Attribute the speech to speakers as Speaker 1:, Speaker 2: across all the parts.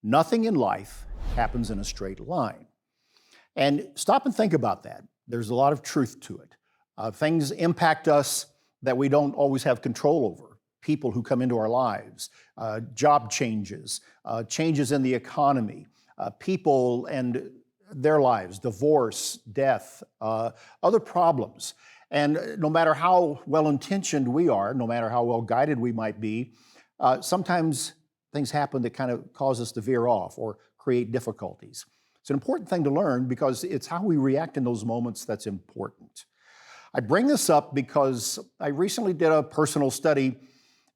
Speaker 1: Nothing in life happens in a straight line. And stop and think about that. There's a lot of truth to it. Things impact us that we don't always have control over. People who come into our lives, job changes, changes in the economy, people and their lives, divorce, death, other problems. And no matter how well-intentioned we are, no matter how well-guided we might be, sometimes things happen that kind of cause us to veer off or create difficulties. It's an important thing to learn because it's how we react in those moments that's important. I bring this up because I recently did a personal study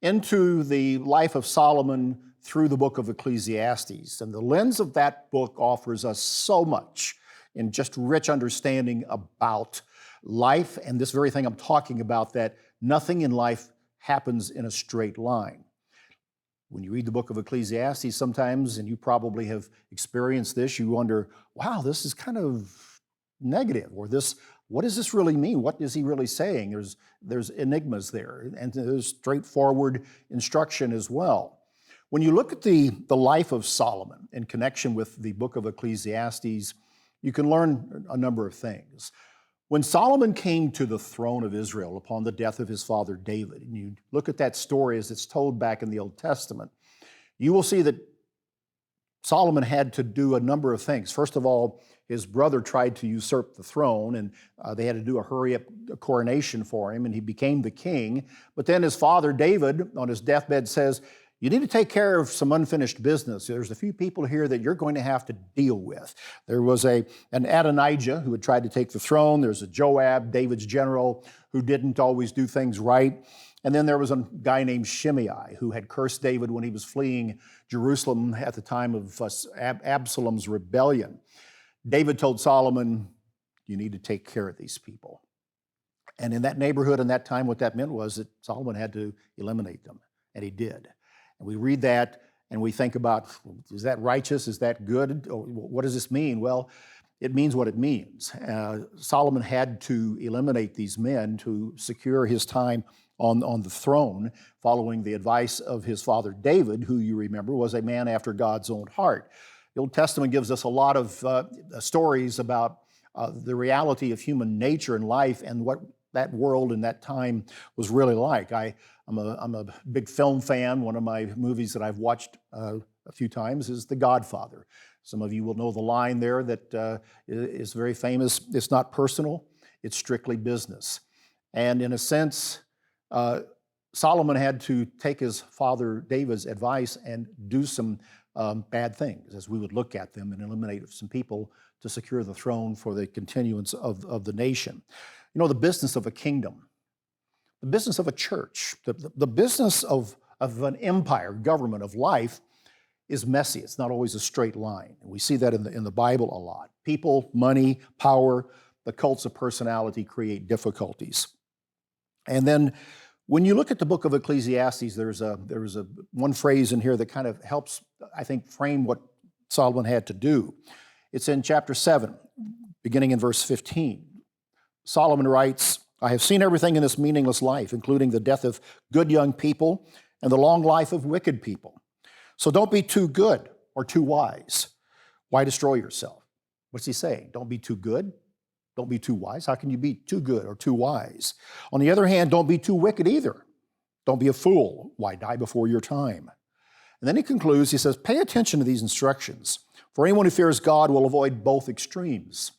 Speaker 1: into the life of Solomon through the book of Ecclesiastes. And the lens of that book offers us so much in just rich understanding about life and this very thing I'm talking about, that nothing in life happens in a straight line. When you read the book of Ecclesiastes sometimes, and you probably have experienced this, you wonder, wow, this is kind of negative, or this, what does this really mean? What is he really saying? There's enigmas there, and there's straightforward instruction as well. When you look at the life of Solomon in connection with the book of Ecclesiastes, you can learn a number of things. When Solomon came to the throne of Israel upon the death of his father David, and you look at that story as it's told back in the Old Testament, you will see that Solomon had to do a number of things. First of all, his brother tried to usurp the throne, and they had to do a hurry-up coronation for him, and he became the king. But then his father David, on his deathbed, says, you need to take care of some unfinished business. There's a few people here that you're going to have to deal with. There was an Adonijah who had tried to take the throne. There's a Joab, David's general, who didn't always do things right. And then there was a guy named Shimei who had cursed David when he was fleeing Jerusalem at the time of Absalom's rebellion. David told Solomon, you need to take care of these people. And in that neighborhood in that time, what that meant was that Solomon had to eliminate them, and he did. And we read that and we think about, is that righteous? Is that good? What does this mean? Well, it means what it means. Solomon had to eliminate these men to secure his time on the throne, following the advice of his father David, who you remember was a man after God's own heart. The Old Testament gives us a lot of stories about the reality of human nature and life and what that world in that time was really like. I'm a big film fan. One of my movies that I've watched a few times is The Godfather. Some of you will know the line there that is very famous. It's not personal, it's strictly business. And in a sense, Solomon had to take his father David's advice and do some bad things, as we would look at them, and eliminate some people to secure the throne for the continuance of the nation. You know, the business of a kingdom, the business of a church, the business of an empire, government, of life is messy. It's not always a straight line. And we see that in the Bible a lot. People, money, power, the cults of personality create difficulties. And then when you look at the book of Ecclesiastes, there's one phrase in here that kind of helps, I think, frame what Solomon had to do. It's in chapter 7, beginning in verse 15. Solomon writes, I have seen everything in this meaningless life, including the death of good young people and the long life of wicked people. So don't be too good or too wise. Why destroy yourself? What's he saying? Don't be too good. Don't be too wise. How can you be too good or too wise? On the other hand, don't be too wicked either. Don't be a fool. Why die before your time? And then he concludes, he says, pay attention to these instructions. For anyone who fears God will avoid both extremes.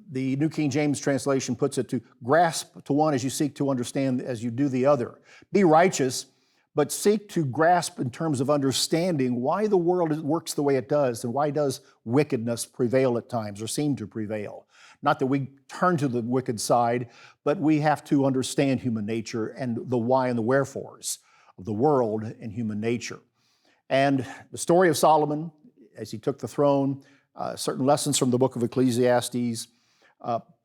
Speaker 1: The New King James translation puts it to grasp to one as you seek to understand as you do the other. Be righteous, but seek to grasp in terms of understanding why the world works the way it does and why does wickedness prevail at times or seem to prevail. Not that we turn to the wicked side, but we have to understand human nature and the why and the wherefores of the world and human nature. And the story of Solomon, as he took the throne, certain lessons from the book of Ecclesiastes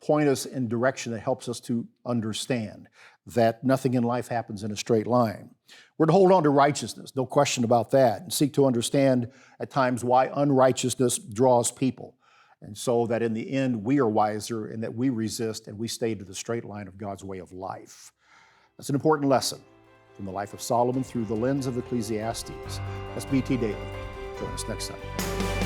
Speaker 1: point us in direction that helps us to understand that nothing in life happens in a straight line. We're to hold on to righteousness, no question about that, and seek to understand at times why unrighteousness draws people. And so that in the end, we are wiser and that we resist and we stay to the straight line of God's way of life. That's an important lesson from the life of Solomon through the lens of Ecclesiastes. That's BT Daily. Join us next time.